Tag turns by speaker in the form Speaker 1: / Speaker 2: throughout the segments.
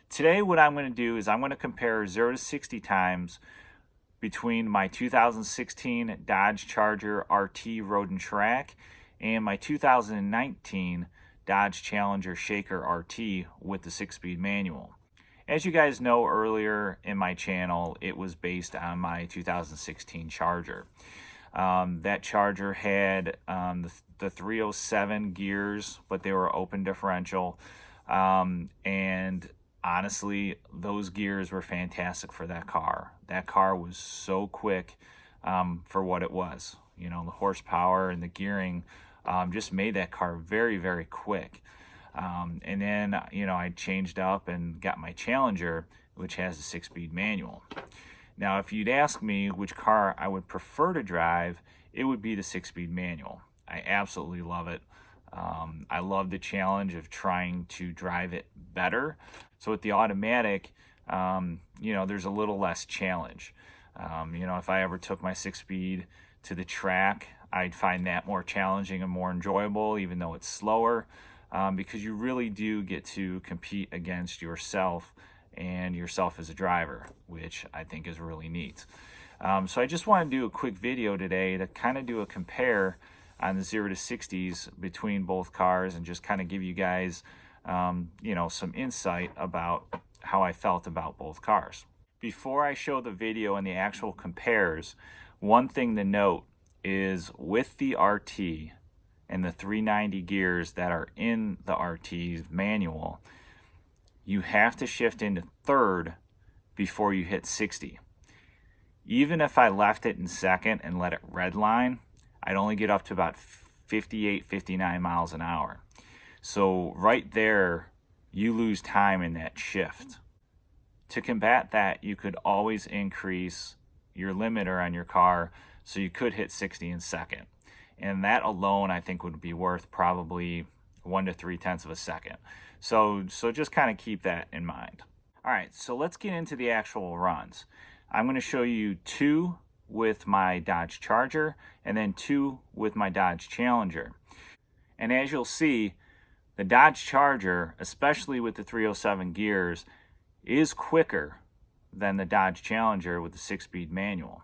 Speaker 1: Today what I'm going to do is I'm going to compare 0 to 60 times between my 2016 Dodge Charger RT Road and Track and my 2019 Dodge Challenger Shaker RT with the 6-speed manual. As you guys know, earlier in my channel, it was based on my 2016 Charger. That Charger had the 307 gears, but they were open differential. And honestly, those gears were fantastic for that car. That car was so quick for what it was. You know, the horsepower and the gearing just made that car very, very quick. And then, you know, I changed up and got my Challenger, which has a 6-speed manual. Now, if you'd ask me which car I would prefer to drive, it would be the 6-speed manual. I absolutely love it. I love the challenge of trying to drive it better. So with the automatic, you know, there's a little less challenge. You know, if I ever took my 6-speed to the track, I'd find that more challenging and more enjoyable, even though it's slower, because you really do get to compete against yourself and yourself as a driver, which I think is really neat. So I just want to do a quick video today to kind of do a compare on the 0 to 60s between both cars and just kind of give you guys you know, some insight about how I felt about both cars. Before I show the video and the actual compares, one thing to note is with the RT and the 390 gears that are in the RT's manual, you have to shift into third before you hit 60. Even if I left it in second and let it redline, I'd only get up to about 58, 59 miles an hour. So right there, you lose time in that shift. To combat that, you could always increase your limiter on your car so you could hit 60 in second. And that alone, I think, would be worth probably 1 to 3/10 of a second. So just kind of keep that in mind. All right, so let's get into the actual runs. I'm going to show you 2 with my Dodge Charger and then 2 with my Dodge Challenger. And as you'll see, the Dodge Charger, especially with the 307 gears, is quicker than the Dodge Challenger with the 6-speed manual.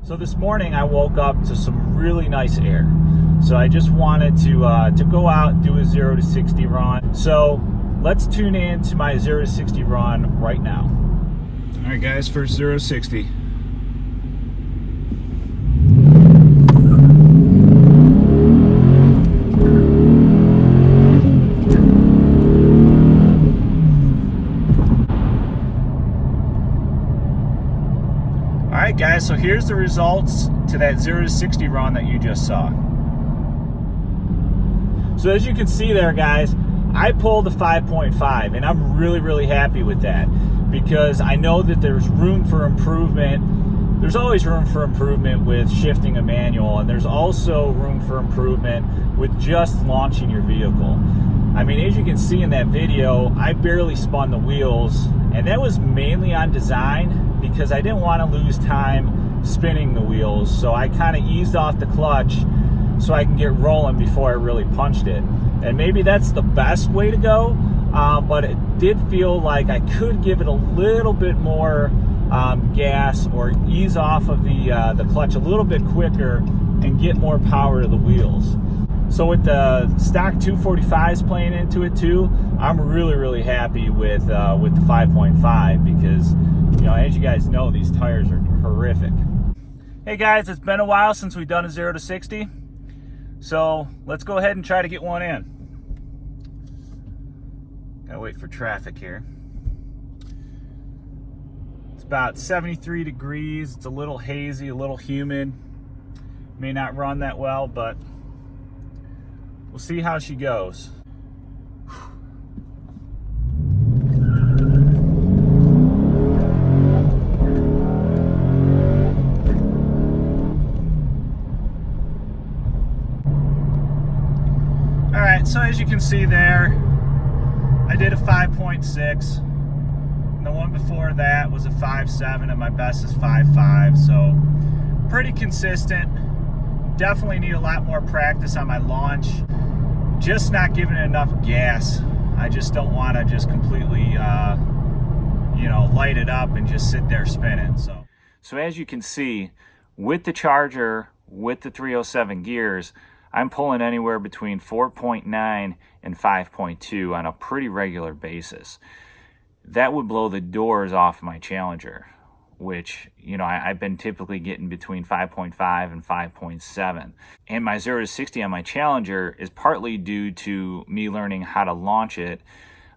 Speaker 1: So this morning I woke up to some really nice air. So I just wanted to go out and do a 0 to 60 run. So let's tune in to my 0 to 60 run right now. All right guys, first 0 to 60. Alright guys, so here's the results to that 0 to 60 run that you just saw. So as you can see there guys, I pulled a 5.5 and I'm really happy with that because I know that there's room for improvement. There's always room for improvement with shifting a manual, and there's also room for improvement with just launching your vehicle. I mean, as you can see in that video, I barely spun the wheels, and that was mainly on design because I didn't want to lose time spinning the wheels. So I kind of eased off the clutch so I can get rolling before I really punched it. And maybe that's the best way to go, but it did feel like I could give it a little bit more gas or ease off of the clutch a little bit quicker and get more power to the wheels. So with the stock 245s playing into it too, I'm really happy with the 5.5 because, you know, as you guys know, these tires are horrific. Hey guys, it's been a while since we've done a 0 to 60, so let's go ahead and try to get one in. Gotta wait for traffic here. It's about 73 degrees. It's a little hazy, a little humid. May not run that well, but we'll see how she goes. All right, so as you can see there, I did a 5.6. And the one before that was a 5.7, and my best is 5.5. So pretty consistent. Definitely need a lot more practice on my launch. Just not giving it enough gas. I just don't want to just completely, light it up and just sit there spinning. So as you can see, with the Charger, with the 307 gears, I'm pulling anywhere between 4.9 and 5.2 on a pretty regular basis. That would blow the doors off my Challenger, which, I've been typically getting between 5.5 and 5.7. And my 0 to 60 on my Challenger is partly due to me learning how to launch it,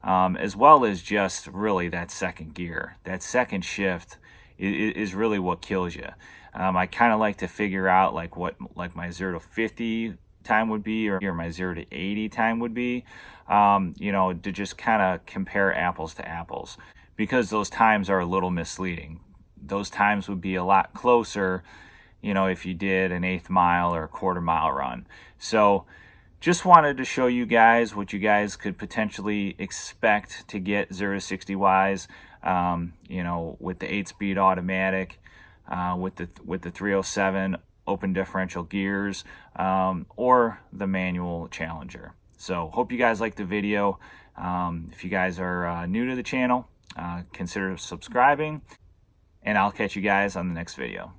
Speaker 1: as well as just really that second gear. That second shift is really what kills you. I kind of like to figure out what my 0 to 50 time would be, or my 0 to 80 time would be, to just kind of compare apples to apples, because those times are a little misleading. Those times would be a lot closer, if you did an 1/8 mile or a 1/4 mile run. So just wanted to show you guys what you guys could potentially expect to get 0 to 60 wise, with the 8-speed automatic, with the 307 open differential gears, or the manual Challenger. So hope you guys like the video. If you guys are new to the channel, consider subscribing, and I'll catch you guys on the next video.